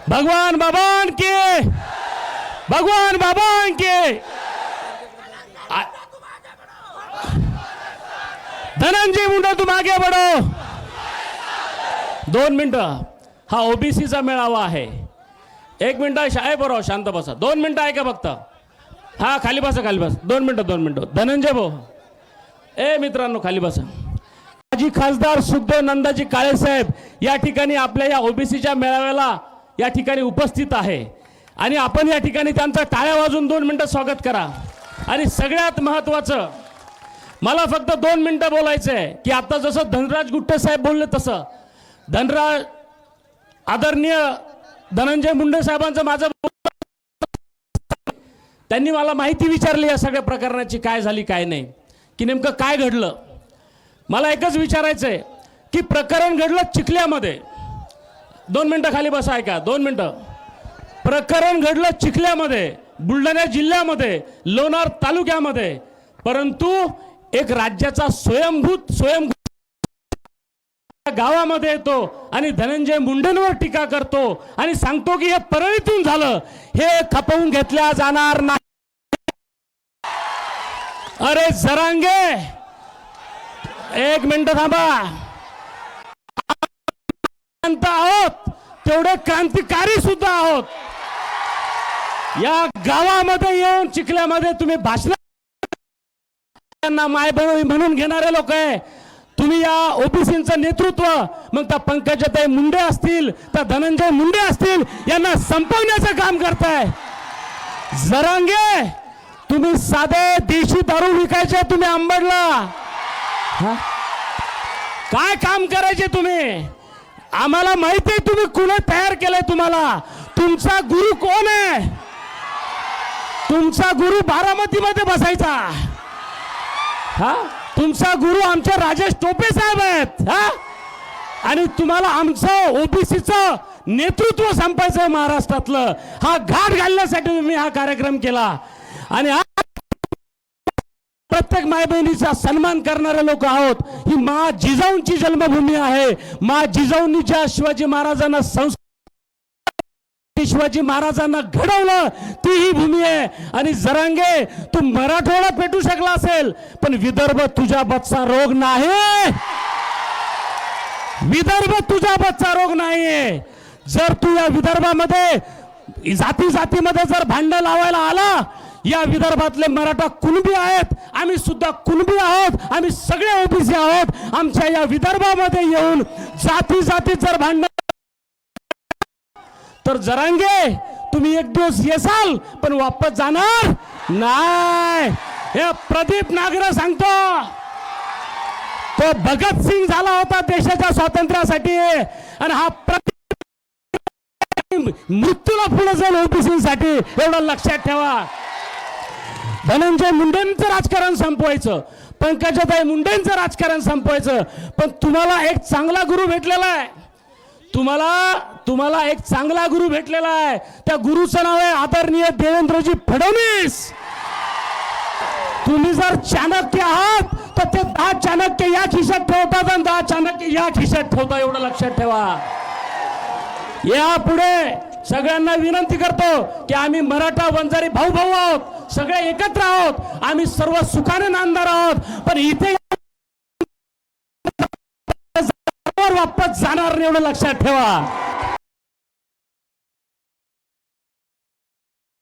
भगवान बाबान के, भगवान बाबान के। धनंजय मुंडे तुम आगे बढ़ो। 2 मिनिटं हा ओबीसीचा मेळावा आहे। 1 मिनिट शाळे बरो शांत बसा। 2 मिनिटं ऐका फक्त। हा खाली बसा, खाली बसा। 2 मिनिटं धनंजय भाऊ, ए मित्रांनो खाली बसा। माजी खासदार सुखदेव नंदाजी काळे साहेब या ठिकाणी आपल्या या ओबीसीच्या मेळाव्याला या ठिकाणी उपस्थित आहे आणि आपण या ठिकाणी त्यांचा टाळ्या वाजवून 2 मिनिटं स्वागत करा। आणि सगळ्यात महत्त्वाचं मला फक्त 2 मिनिटं बोलायचं आहे की आता जसं धनराज गुट्टे साहेब बोलले तसं धनराज आदरणीय धनंजय मुंडे साहेबांचं माझं त्यांनी मला माहिती विचारली या सगळ्या प्रकरणाची, काय झाली काय नाही, की नेमकं काय घडलं। मला एकच विचारायचं आहे की प्रकरण घडलं चिखल्यामध्ये। 2 मिनिटं खाली बसा, ऐका 2 मिनिटं। प्रकरण घडलं चिखल्यामध्ये, बुलढाणा जिल्ह्यामध्ये, लोणार तालुक्यामध्ये, परंतु एक राज्याचा स्वयंभूत गावामध्ये येतो आणि धनंजय मुंडेंवर टीका करतो आणि सांगतो की हे परळीतून झालं, हे खपवून घेतल्या जाणार नाही। अरे जरांगे 1 मिनिट थांबा। आहोत तेवढे क्रांतिकारी सुद्धा आहोत। या गावामध्ये येऊन चिखल्यामध्ये तुम्ही भाषण माय म्हणून घेणारे लोक आहे तुम्ही। या ओबीसीचं नेतृत्व मग त्या पंकजाताई मुंडे असतील, त्या धनंजय मुंडे असतील, यांना संपवण्याचं काम करताय। जरांगे तुम्ही साधे देशी दारू विकायचे तुम्ही अंबडला, काय काम करायचे तुम्ही? आम्हाला माहिती आहे तुम्ही कुणी तयार केलंय तुम्हाला। तुमचा गुरु कोण आहे? तुमचा गुरु बारामतीमध्ये बसायचा। हा तुमचा गुरु आमचे राजेश टोपे साहेब आहेत। हा आणि तुम्हाला आमचं ओबीसीचं नेतृत्व संपायचं महाराष्ट्रातलं। हा घाट घालण्यासाठी तुम्ही हा कार्यक्रम केला आणि प्रत्येक माय बहिणीचा सन्मान करणारे लोक आहोत। ही मा जिजाऊंची जन्मभूमी आहे। मा जिजाऊंनी ज्या शिवाजी महाराजांना शिवाजी महाराजांना घडवलं ती ही भूमी आहे। आणि जरांगे तू मराठवाडा पेटू शकला असेल पण विदर्भ तुझ्या बच्चा रोग नाही। विदर्भ तुझा बच्चा रोग नाहीये। जर तू या विदर्भामध्ये जाती जातीमध्ये जर भांडण लावायला आला, या विदर्भातले मराठा कुणबी आहेत, आम्ही सुद्धा कुणबी आहोत, आम्ही सगळे ओबीसी आहोत। आमच्या या विदर्भामध्ये येऊन जाती जातीत जर भांडण तर जरांगे तुम्ही एक दिवस येसाल पण वापस जाणार नाही। हे प्रदीप नागर सांगतो, तो भगत सिंग झाला होता देशाच्या स्वातंत्र्यासाठी आणि हा मृत्यूला पुढे जाईल ओबीसीसाठी, एवढं लक्षात ठेवा। धनंजय मुंडेंचं राजकारण संपवायचं, पंकजाताई मुंडेंचं राजकारण संपवायचं, पण तुम्हाला एक चांगला गुरु भेटलेला आहे। तुम्हाला एक चांगला गुरु भेटलेला आहे। त्या गुरुचं नाव आहे आदरणीय देवेंद्रजी फडणवीस। तुम्ही जर चाणक्य आहात तर ते 10 चाणक्य या खिशात ठेवतात आणि 10 चाणक्य या खिशात ठेवतात, एवढं लक्षात ठेवा। यापुढे सगळ्यांना विनंती करतो की आम्ही मराठा वंजारी भाऊ भाऊ आहोत, सगळे एकत्र आहोत, आम्ही सर्व सुखाने नांदणार आहोत, पण इथे वापस जाणार नाही, एवढं लक्षात ठेवा।